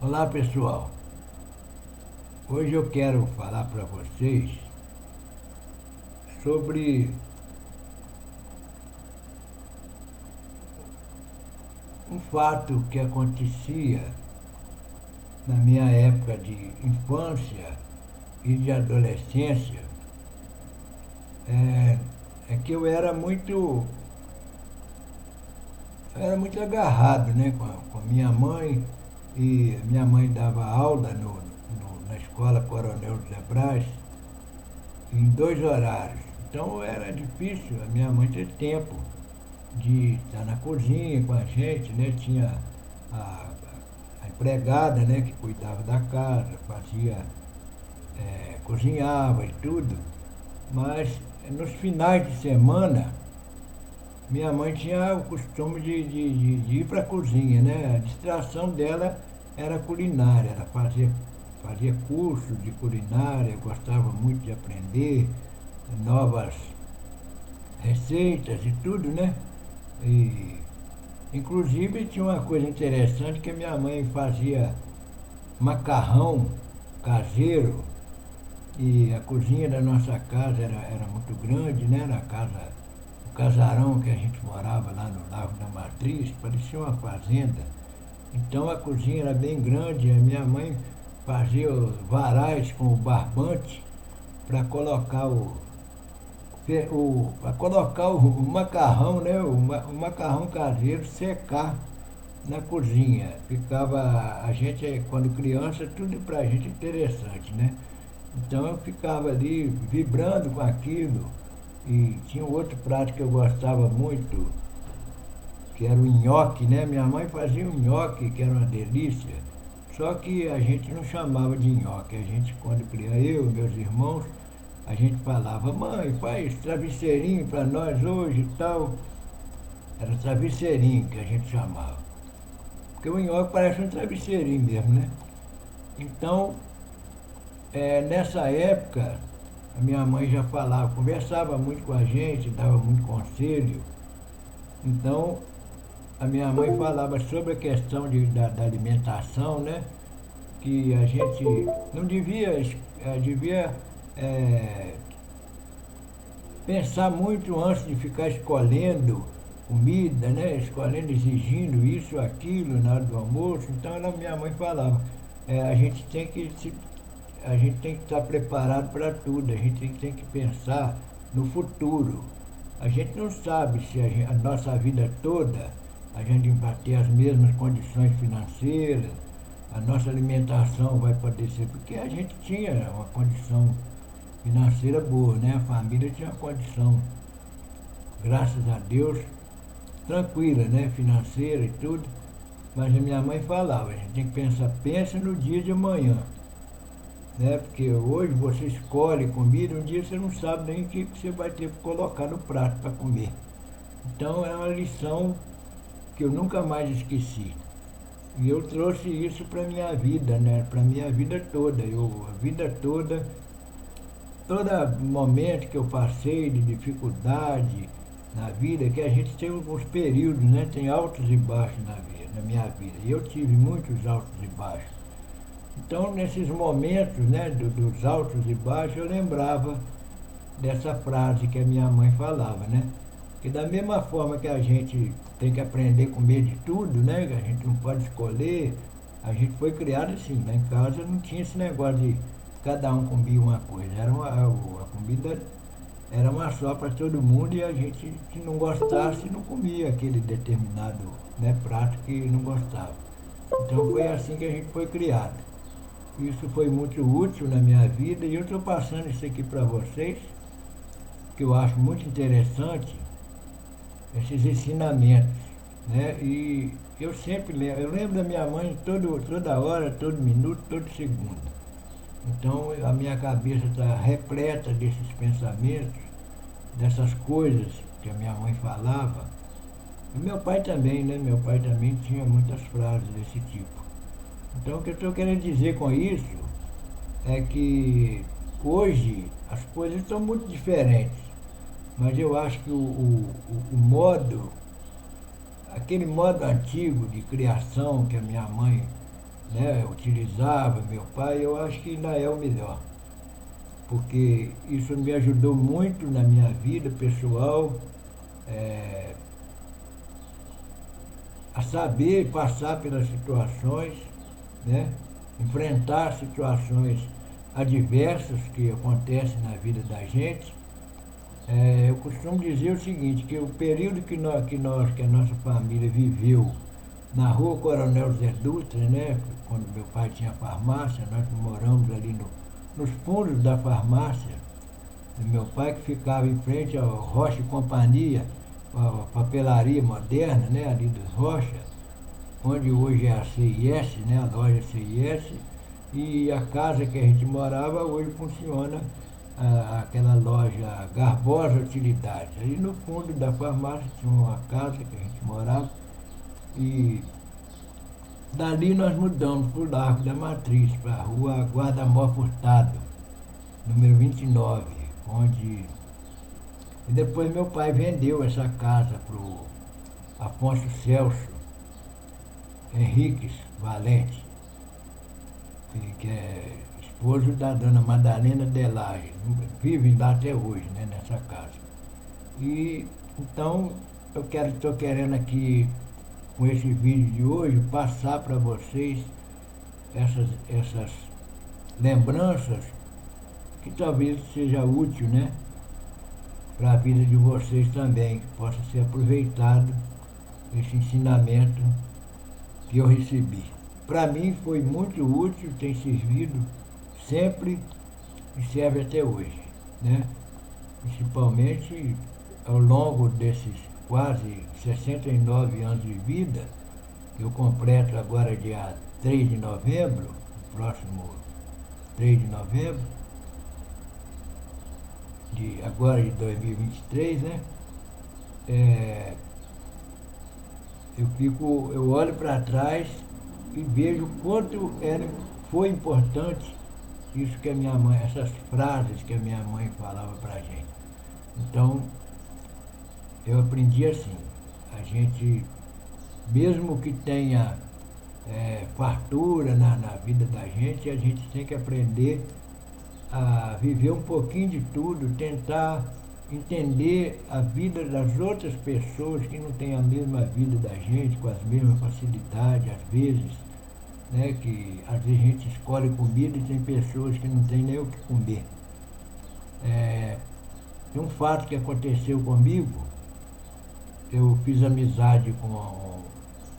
Olá pessoal, hoje eu quero falar para vocês sobre um fato que acontecia na minha época de infância e de adolescência. É que eu era muito agarrado, né, com a minha mãe, e minha mãe dava aula na escola Coronel José Brás em 2 horários. Então era difícil a minha mãe ter tempo de estar na cozinha com a gente, né? Tinha a, a empregada, né, que cuidava da casa, cozinhava e tudo. Mas nos finais de semana, minha mãe tinha o costume de ir para a cozinha, né? A distração dela era culinária, ela fazia curso de culinária, gostava muito de aprender novas receitas e tudo, né? E, inclusive, tinha uma coisa interessante que a minha mãe fazia macarrão caseiro, e a cozinha da nossa casa era muito grande, né? Na casa, o casarão que a gente morava lá no Largo da Matriz, parecia uma fazenda. Então a cozinha era bem grande, a minha mãe fazia os varais com o barbante para colocar o macarrão, né? O macarrão caseiro secar na cozinha. Ficava, a gente, quando criança, tudo pra gente interessante, né? Então eu ficava ali vibrando com aquilo. E tinha um outro prato que eu gostava muito, que era o nhoque, né? Minha mãe fazia um nhoque, que era uma delícia. Só que a gente não chamava de nhoque. A gente, quando criança, eu e meus irmãos, a gente falava: mãe, faz travesseirinho para nós hoje e tal. Era travesseirinho que a gente chamava. Porque o nhoque parece um travesseirinho mesmo, né? Então, nessa época, a minha mãe já falava, conversava muito com a gente, dava muito conselho. Então, a minha mãe falava sobre a questão da alimentação, né? Que a gente não devia eh, pensar muito antes de ficar escolhendo comida, né? Escolhendo, exigindo isso, aquilo na hora do almoço. Então minha mãe falava, a gente tem que estar preparado para tudo, a gente tem que pensar no futuro. A gente não sabe se a nossa vida toda a gente vai ter as mesmas condições financeiras, a nossa alimentação vai poder ser, porque a gente tinha uma condição financeira boa, né? A família tinha uma condição, graças a Deus, tranquila, né? Financeira e tudo. Mas a minha mãe falava, a gente tem que pensar, pensa no dia de amanhã, né? Porque hoje você escolhe comida, um dia você não sabe nem o que você vai ter que colocar no prato para comer. Então é uma lição que eu nunca mais esqueci. E eu trouxe isso para minha vida, né? Para minha vida toda. A vida toda, todo momento que eu passei de dificuldade na vida, que a gente tem alguns períodos, né? Tem altos e baixos na minha vida. E eu tive muitos altos e baixos. Então, nesses momentos, né, dos altos e baixos, eu lembrava dessa frase que a minha mãe falava, né? Que da mesma forma que a gente tem que aprender a comer de tudo, né? Que a gente não pode escolher, a gente foi criado assim. Lá em casa não tinha esse negócio de cada um comia uma coisa. A comida era uma só para todo mundo, e a gente, se não gostasse, não comia aquele determinado, né, prato que não gostava. Então foi assim que a gente foi criado. Isso foi muito útil na minha vida, e eu estou passando isso aqui para vocês, que eu acho muito interessante, esses ensinamentos, né? E eu lembro da minha mãe toda hora, todo minuto, todo segundo. Então a minha cabeça está repleta desses pensamentos, dessas coisas que a minha mãe falava. E meu pai também, né? Meu pai também tinha muitas frases desse tipo. Então o que eu estou querendo dizer com isso é que hoje as coisas estão muito diferentes. Mas eu acho que o modo, aquele modo antigo de criação que a minha mãe né, utilizava, meu pai, eu acho que ainda é o melhor. Porque isso me ajudou muito na minha vida pessoal, é, a saber passar pelas situações, né? Enfrentar situações adversas que acontecem na vida da gente. Eu costumo dizer o seguinte, que o período que a nossa família viveu na rua Coronel Zé Dutra, né? Quando meu pai tinha farmácia, nós moramos ali nos fundos da farmácia do meu pai, que ficava em frente ao Rocha e Companhia, a papelaria moderna, né? Ali dos Rocha, onde hoje é a CIS, né, a loja CIS, e a casa que a gente morava hoje funciona aquela loja Garbosa Utilidades. Ali no fundo da farmácia tinha uma casa que a gente morava e dali nós mudamos para o Largo da Matriz, para a rua Guarda-Mó Furtado, número 29, onde e depois meu pai vendeu essa casa para o Afonso Celso Henriques Valente, que é esposo da dona Madalena Delage, vivem lá até hoje, né, nessa casa. E então estou querendo aqui, com esse vídeo de hoje, passar para vocês essas lembranças que talvez seja útil, né, para a vida de vocês também, que possa ser aproveitado esse ensinamento que eu recebi. Para mim foi muito útil, tem servido sempre e serve até hoje, né? Principalmente ao longo desses quase 69 anos de vida, que eu completo agora dia 3 de novembro, próximo 3 de novembro, agora de 2023, né? Eu olho para trás e vejo o quanto foi importante isso que a minha mãe, essas frases que a minha mãe falava para a gente. Então, eu aprendi assim, a gente, mesmo que tenha fartura na vida da gente, a gente tem que aprender a viver um pouquinho de tudo, tentar entender a vida das outras pessoas que não têm a mesma vida da gente, com as mesmas facilidades, às vezes, né, que às vezes a gente escolhe comida e tem pessoas que não têm nem o que comer. Tem um fato que aconteceu comigo, eu fiz amizade com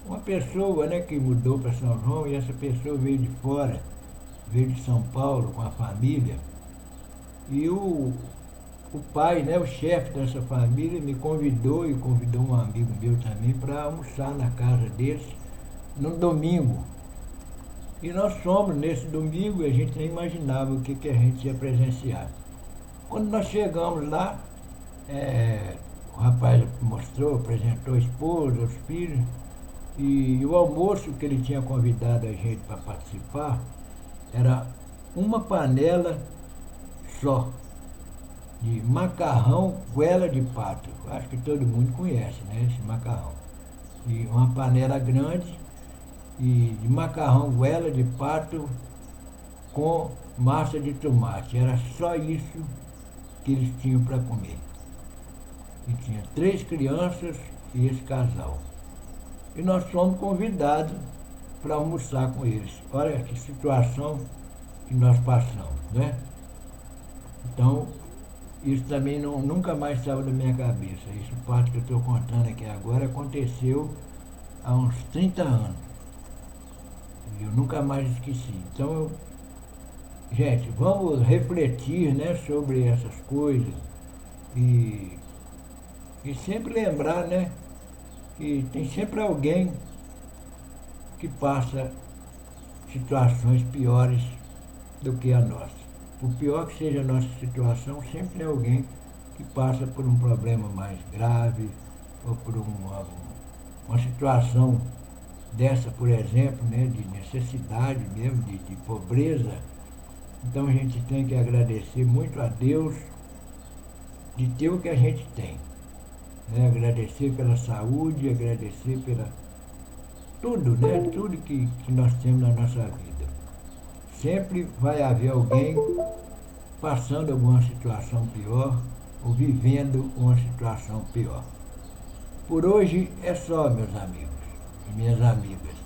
uma pessoa, né, que mudou para São João, e essa pessoa veio de fora, veio de São Paulo com a família, e o pai, né, o chefe dessa família, me convidou e convidou um amigo meu também para almoçar na casa deles no domingo. E nós fomos nesse domingo e a gente nem imaginava o que a gente ia presenciar. Quando nós chegamos lá, o rapaz mostrou, apresentou a esposa, os filhos, e o almoço que ele tinha convidado a gente para participar era uma panela só, de macarrão goela de pato. Acho que todo mundo conhece, né, esse macarrão. E uma panela grande e de macarrão goela de pato com massa de tomate. Era só isso que eles tinham para comer. E tinha 3 crianças e esse casal. E nós fomos convidados para almoçar com eles. Olha que situação que nós passamos, né? Então, isso também nunca mais saiu da minha cabeça. Esse fato que eu estou contando aqui agora aconteceu há uns 30 anos. E eu nunca mais esqueci. Então, gente, vamos refletir, né, sobre essas coisas e sempre lembrar, né, que tem sempre alguém que passa situações piores do que a nossa. Por pior que seja a nossa situação, sempre tem alguém que passa por um problema mais grave ou por uma situação dessa, por exemplo, né, de necessidade mesmo, de pobreza. Então a gente tem que agradecer muito a Deus de ter o que a gente tem. Né? Agradecer pela saúde, agradecer tudo, né? Tudo que nós temos na nossa vida. Sempre vai haver alguém passando alguma situação pior ou vivendo uma situação pior. Por hoje é só, meus amigos e minhas amigas.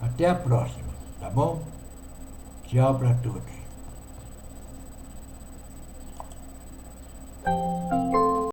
Até a próxima, tá bom? Tchau para todos.